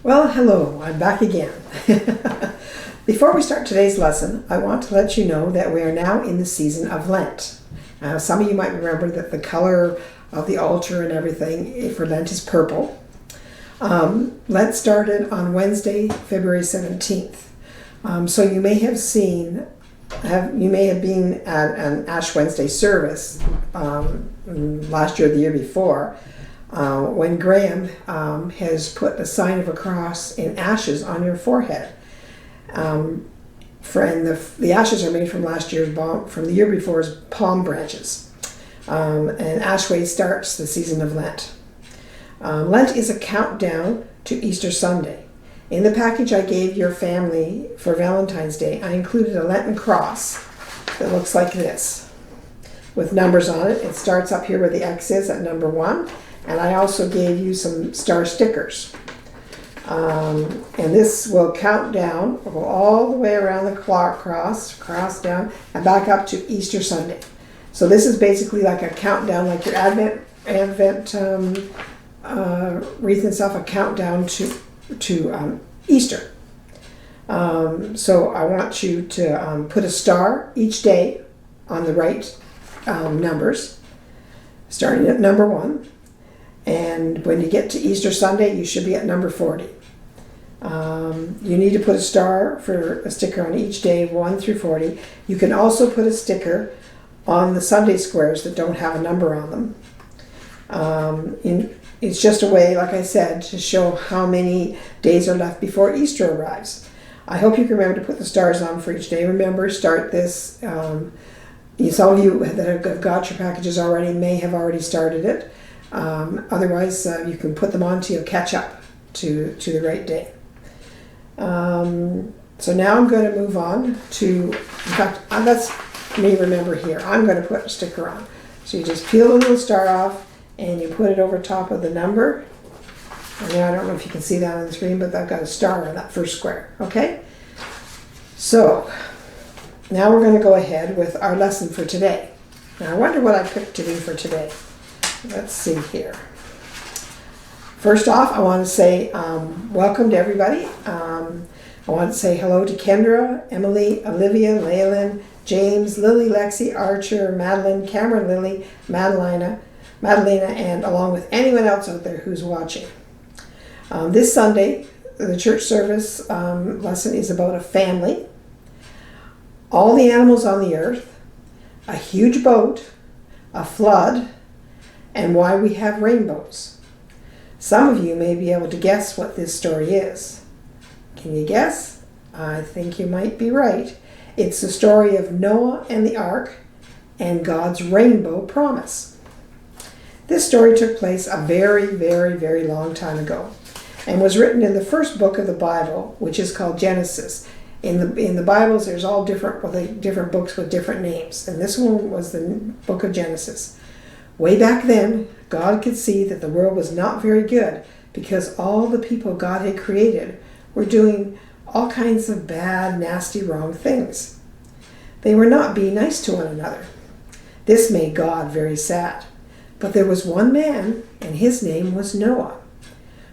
Well, hello, I'm back again. Before we start today's lesson, I want to let you know that we are now in the season of Lent. Some of you might remember that the color of the altar and everything for Lent is purple. Lent started on Wednesday, February 17th. So you may have been at an Ash Wednesday service last year or the year before, when Graham has put a sign of a cross in ashes on your forehead. The ashes are made from from the year before's palm branches. And Ash Wednesday starts the season of Lent. Lent is a countdown to Easter Sunday. In the package I gave your family for Valentine's Day, I included a Lenten cross that looks like this, with numbers on it. It starts up here where the X is at number 1. And I also gave you some star stickers. And this will count down, will go all the way around the cross down, and back up to Easter Sunday. So this is basically like a countdown, like your Advent wreath and stuff, a countdown to Easter. So I want you to put a star each day on the right numbers, starting at number 1. And when you get to Easter Sunday, you should be at number 40. You need to put a sticker on each day, 1 through 40. You can also put a sticker on the Sunday squares that don't have a number on them. It's just a way, like I said, to show how many days are left before Easter arrives. I hope you can remember to put the stars on for each day. Remember, start this. Some of you that have got your packages already may have already started it. Otherwise, you can put them on till you catch up to the right day. So now I'm going to move on to, in fact, let's me remember here. I'm going to put a sticker on. So you just peel the little star off and you put it over top of the number. And now I don't know if you can see that on the screen, but I've got a star on that first square. Okay? So now we're going to go ahead with our lesson for today. Now I wonder what I picked to do for today. Let's see here. First off, I want to say welcome to everybody. I want to say hello to Kendra, Emily, Olivia, Leylin, James, Lily, Lexi, Archer, Madeline, Cameron, Lily, Madalena, and along with anyone else out there who's watching. This Sunday, the church service lesson is about a family, all the animals on the earth, a huge boat, a flood, and why we have rainbows. Some of you may be able to guess what this story is. Can you guess? I think you might be right. It's the story of Noah and the ark and God's rainbow promise. This story took place a very, very, very long time ago and was written in the first book of the Bible, which is called Genesis. In the Bibles, there's all different books with different names, and this one was the book of Genesis. Way back then, God could see that the world was not very good because all the people God had created were doing all kinds of bad, nasty, wrong things. They were not being nice to one another. This made God very sad. But there was one man, and his name was Noah,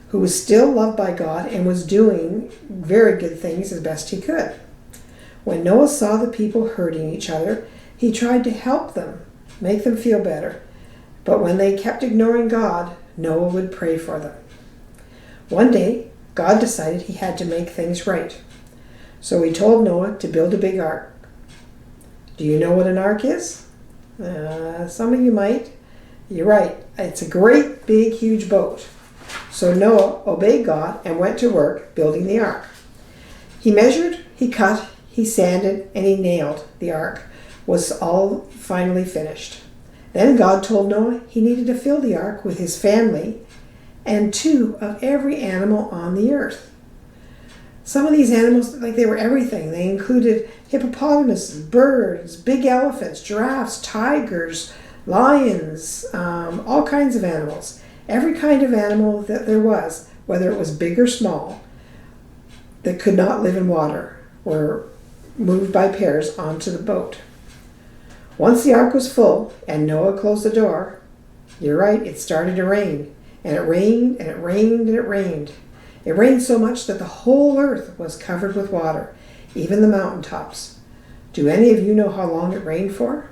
who was still loved by God and was doing very good things as best he could. When Noah saw the people hurting each other, he tried to help them, make them feel better. But when they kept ignoring God, Noah would pray for them. One day, God decided he had to make things right. So he told Noah to build a big ark. Do you know what an ark is? Some of you might. You're right. It's a great, big, huge boat. So Noah obeyed God and went to work building the ark. He measured, he cut, he sanded, and he nailed. The ark was all finally finished. Then God told Noah he needed to fill the ark with his family and 2 of every animal on the earth. Some of these animals, they were everything. They included hippopotamuses, birds, big elephants, giraffes, tigers, lions, all kinds of animals. Every kind of animal that there was, whether it was big or small, that could not live in water, were moved by pairs onto the boat. Once the ark was full and Noah closed the door, you're right, it started to rain. And it rained and it rained and it rained. It rained so much that the whole earth was covered with water, even the mountaintops. Do any of you know how long it rained for?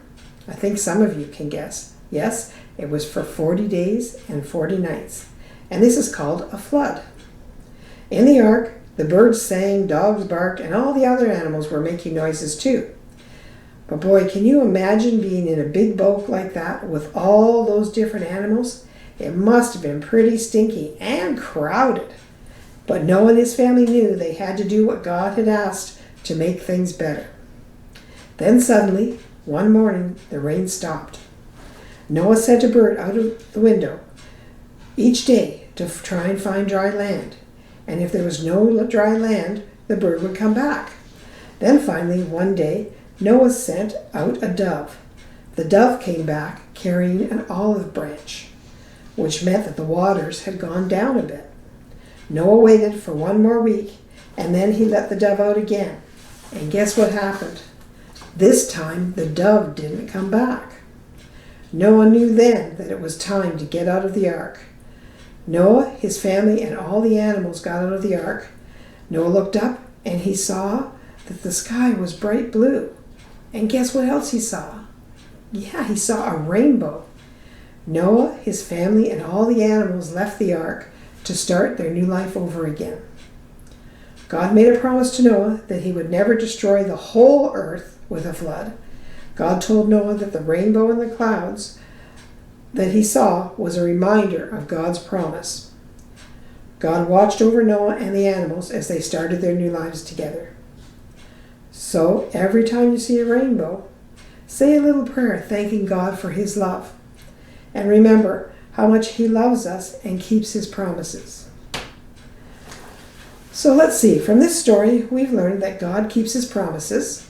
I think some of you can guess. Yes, it was for 40 days and 40 nights. And this is called a flood. In the ark, the birds sang, dogs barked, and all the other animals were making noises too. But boy, can you imagine being in a big boat like that with all those different animals? It must have been pretty stinky and crowded. But Noah and his family knew they had to do what God had asked to make things better. Then suddenly, one morning, the rain stopped. Noah sent a bird out of the window each day to try and find dry land. And if there was no dry land, the bird would come back. Then finally, one day, Noah sent out a dove. The dove came back carrying an olive branch, which meant that the waters had gone down a bit. Noah waited for one more week, and then he let the dove out again. And guess what happened? This time, the dove didn't come back. Noah knew then that it was time to get out of the ark. Noah, his family, and all the animals got out of the ark. Noah looked up, and he saw that the sky was bright blue. And guess what else he saw? Yeah, he saw a rainbow. Noah, his family, and all the animals left the ark to start their new life over again. God made a promise to Noah that he would never destroy the whole earth with a flood. God told Noah that the rainbow in the clouds that he saw was a reminder of God's promise. God watched over Noah and the animals as they started their new lives together. So every time you see a rainbow, say a little prayer thanking God for his love. And remember how much he loves us and keeps his promises. So let's see, from this story, we've learned that God keeps his promises,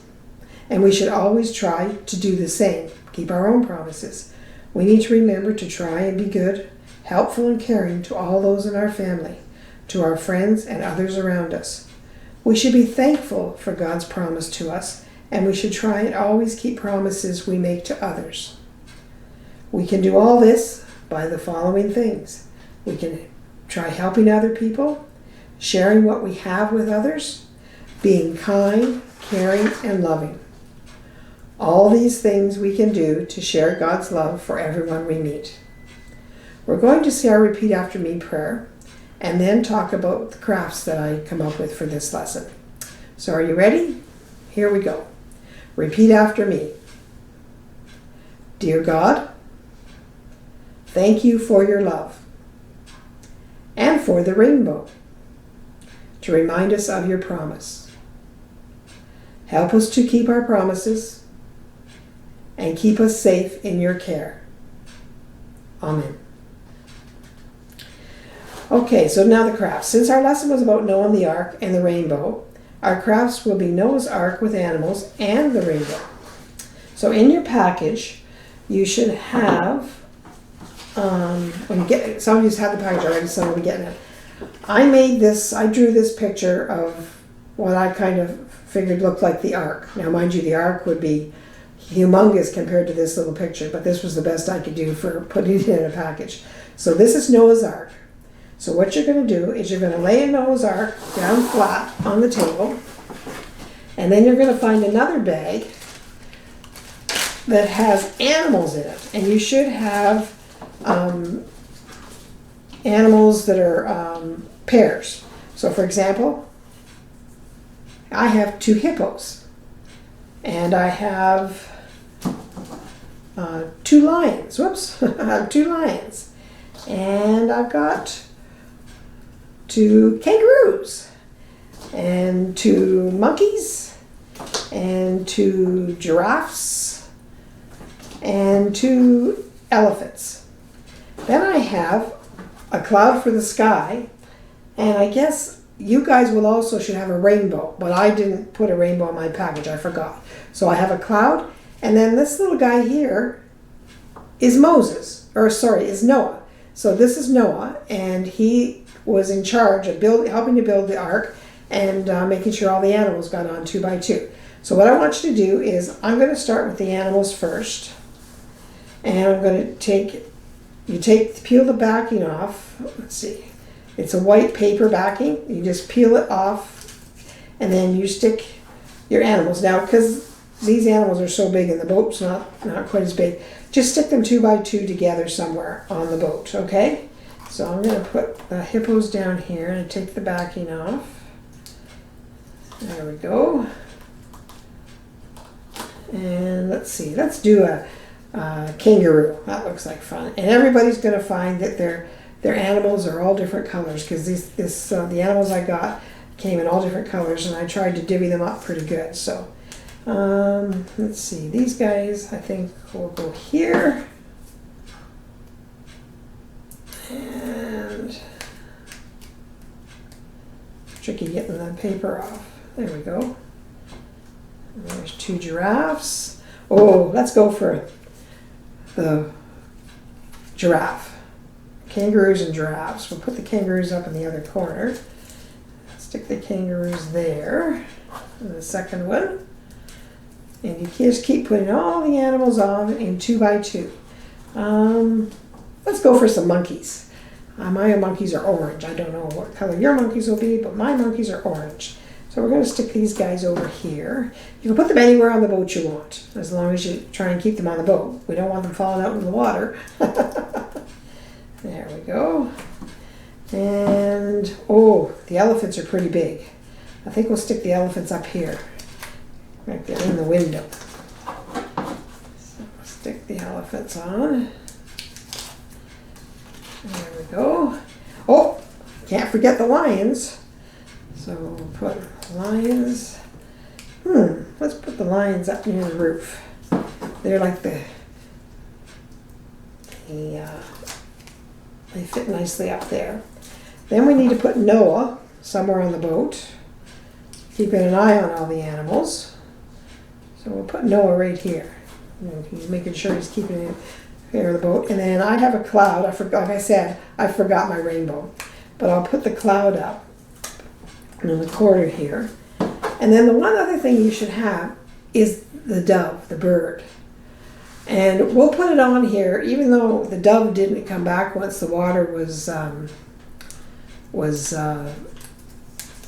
and we should always try to do the same, keep our own promises. We need to remember to try and be good, helpful and caring to all those in our family, to our friends and others around us. We should be thankful for God's promise to us, and we should try and always keep promises we make to others. We can do all this by the following things. We can try helping other people, sharing what we have with others, being kind, caring, and loving. All these things we can do to share God's love for everyone we meet. We're going to see our repeat after me prayer and then talk about the crafts that I come up with for this lesson. So are you ready? Here we go. Repeat after me. Dear God, thank you for your love and for the rainbow to remind us of your promise. Help us to keep our promises and keep us safe in your care. Amen. Okay, so now the crafts. Since our lesson was about Noah and the ark and the rainbow, our crafts will be Noah's ark with animals and the rainbow. So in your package, you should have, when you get, some of you have the package already, some will be getting it. I drew this picture of what I kind of figured looked like the ark. Now mind you, the ark would be humongous compared to this little picture, but this was the best I could do for putting it in a package. So this is Noah's ark. So what you're going to do is you're going to lay a Noah's ark down flat on the table, and then you're going to find another bag that has animals in it, and you should have animals that are pairs. So for example, I have 2 hippos, and I have 2 lions. Whoops, I have 2 lions, and I've got 2 kangaroos, and 2 monkeys, and 2 giraffes, and 2 elephants. Then I have a cloud for the sky, and I guess you guys will also should have a rainbow, but I didn't put a rainbow in my package, I forgot. So I have a cloud, and then this little guy here is is Noah. So this is Noah, and he was in charge of helping to build the ark and making sure all the animals got on 2 by 2. So what I want you to do is I'm going to start with the animals first, and I'm going to peel the backing off. Let's see. It's a white paper backing. You just peel it off and then you stick your animals. Now, because these animals are so big and the boat's not quite as big, just stick them 2 by 2 together somewhere on the boat, okay? So I'm going to put the hippos down here and take the backing off. There we go. And let's see, let's do a kangaroo. That looks like fun. And everybody's going to find that their animals are all different colors, because the animals I got came in all different colors, and I tried to divvy them up pretty good. So let's see, these guys I think will go here. And tricky getting the paper off. There we go. And there's 2 giraffes. Oh, let's go for the giraffe. Kangaroos and giraffes. We'll put the kangaroos up in the other corner. Stick the kangaroos there. And the second one. And you just keep putting all the animals on in 2 by 2. Let's go for some monkeys. My monkeys are orange. I don't know what color your monkeys will be, but my monkeys are orange. So we're going to stick these guys over here. You can put them anywhere on the boat you want, as long as you try and keep them on the boat. We don't want them falling out in the water. There we go. And, oh, the elephants are pretty big. I think we'll stick the elephants up here, right there in the window. So we'll stick the elephants on. There we go. Oh, can't forget the lions. So we'll put lions. Let's put the lions up near the roof. They're like they fit nicely up there. Then we need to put Noah somewhere on the boat, keeping an eye on all the animals. So we'll put Noah right here. And he's making sure he's keeping it here on the boat. And then I have a cloud. Like I said, I forgot my rainbow. But I'll put the cloud up in the corner here. And then the one other thing you should have is the dove, the bird. And we'll put it on here, even though the dove didn't come back once the water was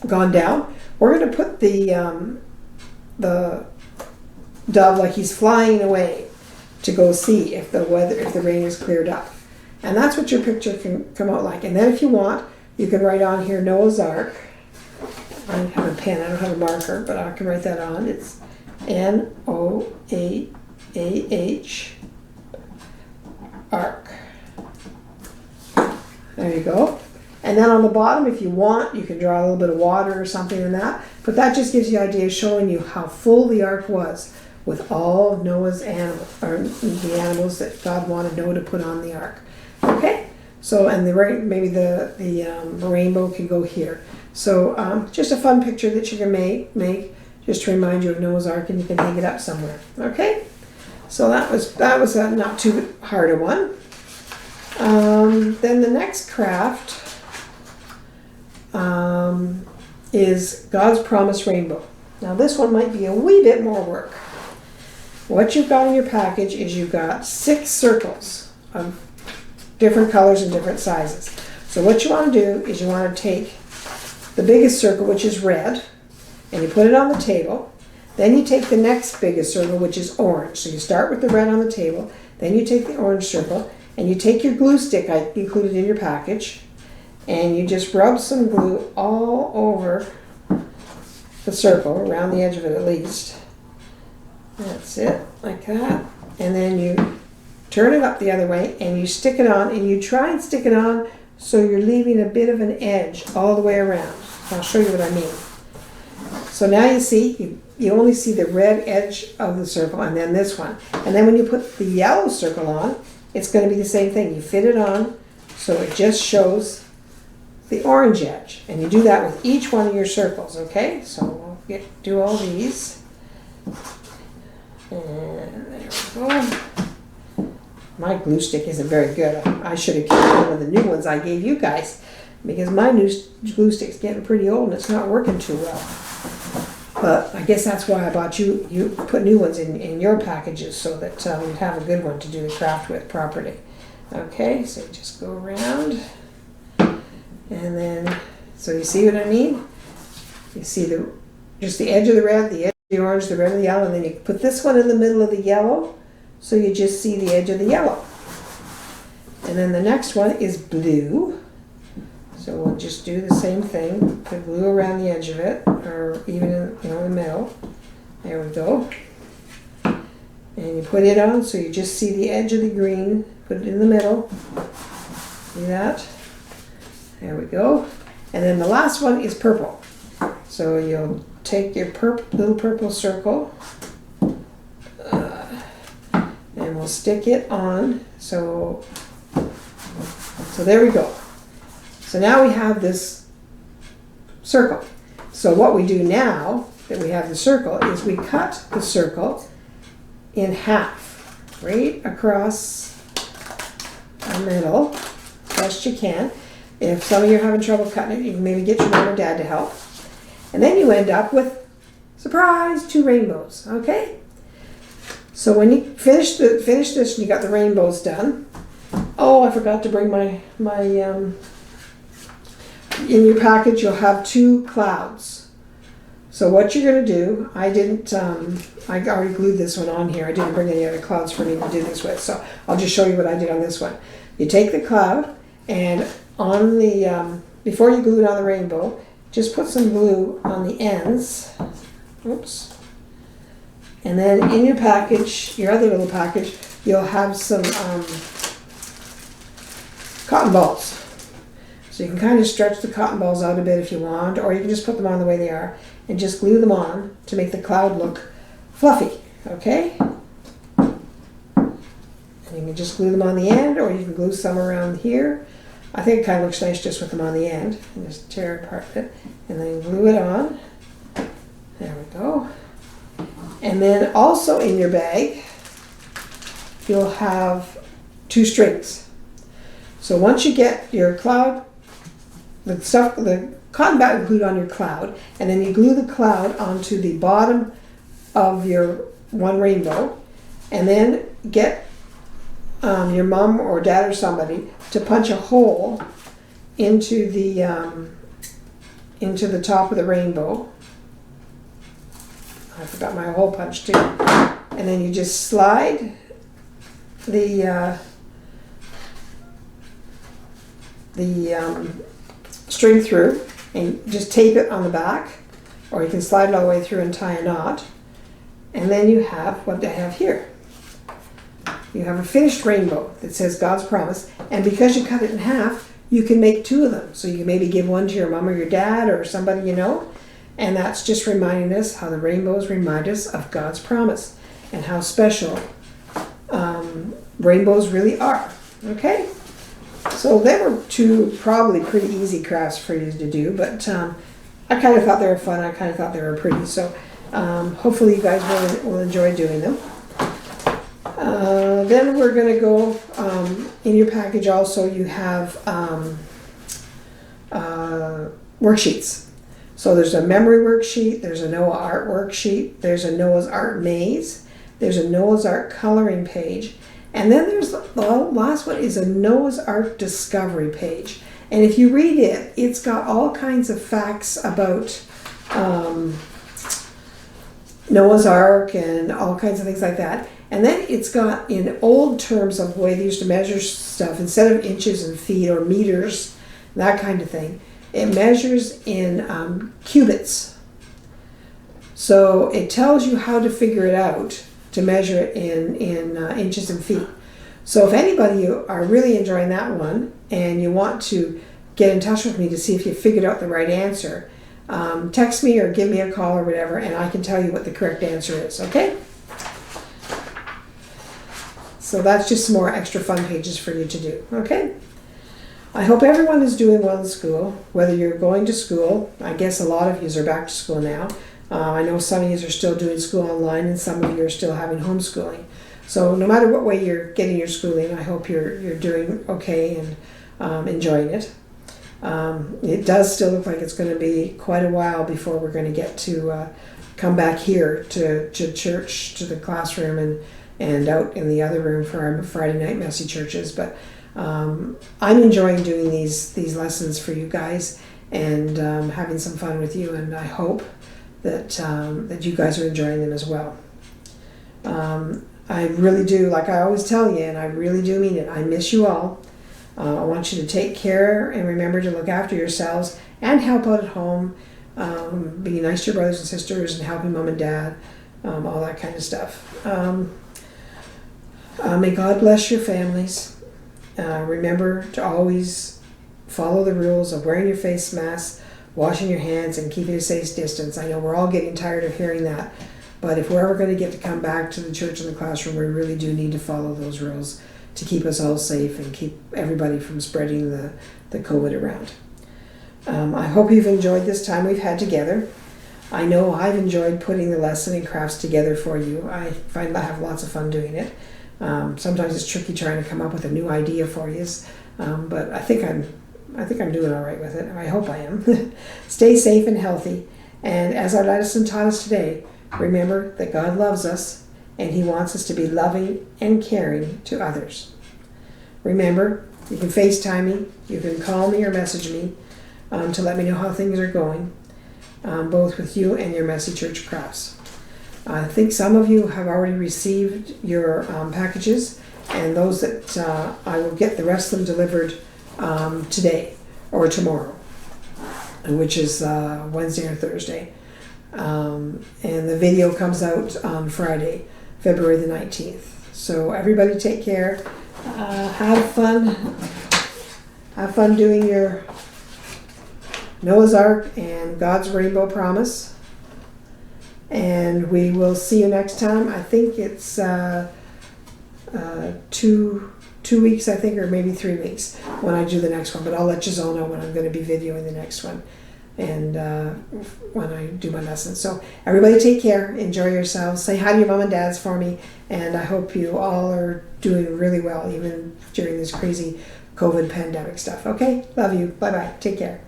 gone down. We're going to put the dove like he's flying away to go see if the rain is cleared up. And that's what your picture can come out like. And then if you want, you can write on here Noah's Ark. I don't have a pen, I don't have a marker, but I can write that on. It's N-O-A-H Ark. There you go. And then on the bottom, if you want, you can draw a little bit of water or something in that. But that just gives you an idea, showing you how full the ark was with all of Noah's animals, or the animals that God wanted Noah to put on the ark. Okay? So, and maybe the rainbow can go here. So just a fun picture that you can make just to remind you of Noah's Ark, and you can hang it up somewhere. Okay? So that was a not too hard a one. Then the next craft is God's Promised Rainbow. Now this one might be a wee bit more work. What you've got in your package is you've got 6 circles of different colors and different sizes. So what you want to do is you want to take the biggest circle, which is red, and you put it on the table. Then you take the next biggest circle, which is orange. So you start with the red on the table, then you take the orange circle, and you take your glue stick I included in your package, and you just rub some glue all over the circle, around the edge of it at least. That's it, like that. And then you turn it up the other way, and you stick it on, and you try and stick it on so you're leaving a bit of an edge all the way around. I'll show you what I mean. So now you see, you only see the red edge of the circle, and then this one. And then when you put the yellow circle on, it's going to be the same thing. You fit it on so it just shows the orange edge. And you do that with each one of your circles, okay? So we'll do all these. And there we go. My glue stick isn't very good. I should have kept one of the new ones I gave you guys, because my new glue stick's getting pretty old and it's not working too well. But I guess that's why I bought you put new ones in your packages, so that you'd have a good one to do the craft with properly. Okay, so just go around, And then, so you see what I mean? You see just the edge of the red, the edge of the orange, the red and the yellow, and then you put this one in the middle of the yellow, so you just see the edge of the yellow. And then the next one is blue. So we'll just do the same thing, put blue around the edge of it, or even in the middle. There we go. And you put it on, so you just see the edge of the green, put it in the middle. See that? There we go. And then the last one is purple. So you'll take your little purple circle, and we'll stick it on. So there we go. So now we have this circle. So what we do now that we have the circle is we cut the circle in half, right across the middle, best you can. If some of you are having trouble cutting it, you can maybe get your mom or dad to help. And then you end up with, surprise, 2 rainbows, okay? So when you finish this and you got the rainbows done, oh, I forgot to bring my in your package you'll have 2 clouds. So what you're going to do, I already glued this one on here. I didn't bring any other clouds for me to do this with, so I'll just show you what I did on this one. You take the cloud, and on the, before you glue it on the rainbow, just put some glue on the ends. Oops. And then in your package, your other little package, you'll have some cotton balls. So you can kind of stretch the cotton balls out a bit if you want, or you can just put them on the way they are and just glue them on to make the cloud look fluffy, okay? And you can just glue them on the end, or you can glue some around here. I think it kind of looks nice just with them on the end. And just tear apart it and then glue it on. There we go. And then also in your bag, you'll have 2 strings. So once you get your cloud, the cotton bag glued on your cloud, and then you glue the cloud onto the bottom of your one rainbow, and then get your mom or dad or somebody to punch a hole into the top of the rainbow. I forgot my hole punch too. And then you just slide the string through and just tape it on the back, or you can slide it all the way through and tie a knot. And then you have what I have here. You have a finished rainbow that says God's promise, and because you cut it in half, you can make 2 of them. So you can maybe give one to your mom or your dad or somebody you know, and that's just reminding us how the rainbows remind us of God's promise and how special rainbows really are, okay? So they were 2 probably pretty easy crafts for you to do, but I kind of thought they were fun. I kind of thought they were pretty, so hopefully you guys will enjoy doing them. Then we're going to go, in your package also you have worksheets. So there's a memory worksheet, there's a Noah art worksheet, there's a Noah's Art maze, there's a Noah's Art coloring page, and then there's the last one is a Noah's Ark discovery page. And if you read it, it's got all kinds of facts about Noah's Ark and all kinds of things like that. And then it's got, in old terms of the way they used to measure stuff, instead of inches and feet or meters, that kind of thing, it measures in cubits. So it tells you how to figure it out to measure it in inches and feet. So if anybody you are really enjoying that one and you want to get in touch with me to see if you figured out the right answer, text me or give me a call or whatever, and I can tell you what the correct answer is, okay? So that's just some more extra fun pages for you to do, okay? I hope everyone is doing well in school, whether you're going to school. I guess a lot of you are back to school now. I know some of you are still doing school online, and some of you are still having homeschooling. So no matter what way you're getting your schooling, I hope you're doing okay and enjoying it. It does still look like it's going to be quite a while before we're going to get to come back here to church, to the classroom, and out in the other room for our Friday night messy churches. But I'm enjoying doing these lessons for you guys and having some fun with you, and I hope that that you guys are enjoying them as well. I really do, like I always tell you, and I really do mean it, I miss you all. I want you to take care and remember to look after yourselves and help out at home, being nice to your brothers and sisters and helping mom and dad, all that kind of stuff. May God bless your families. Remember to always follow the rules of wearing your face mask, washing your hands, and keeping a safe distance. I know we're all getting tired of hearing that, but if we're ever going to get to come back to the church and the classroom, we really do need to follow those rules to keep us all safe and keep everybody from spreading the COVID around. I hope you've enjoyed this time we've had together. I know I've enjoyed putting the lesson and crafts together for you. I find I have lots of fun doing it. Sometimes it's tricky trying to come up with a new idea for you, but I think I'm doing all right with it. I hope I am. Stay safe and healthy. And as our lesson taught us today, remember that God loves us and He wants us to be loving and caring to others. Remember, you can FaceTime me, you can call me or message me to let me know how things are going, both with you and your Messy Church crafts. I think some of you have already received your packages, and those that I will get the rest of them delivered today or tomorrow, which is Wednesday or Thursday. And the video comes out on Friday, February the 19th. So everybody take care. Have fun. Have fun doing your Noah's Ark and God's Rainbow Promise. And we will see you next time. I think it's 2 weeks, I think, or maybe 3 weeks when I do the next one. But I'll let you all know when I'm going to be videoing the next one and when I do my lessons. So everybody take care. Enjoy yourselves. Say hi to your mom and dads for me. And I hope you all are doing really well, even during this crazy COVID pandemic stuff. Okay? Love you. Bye-bye. Take care.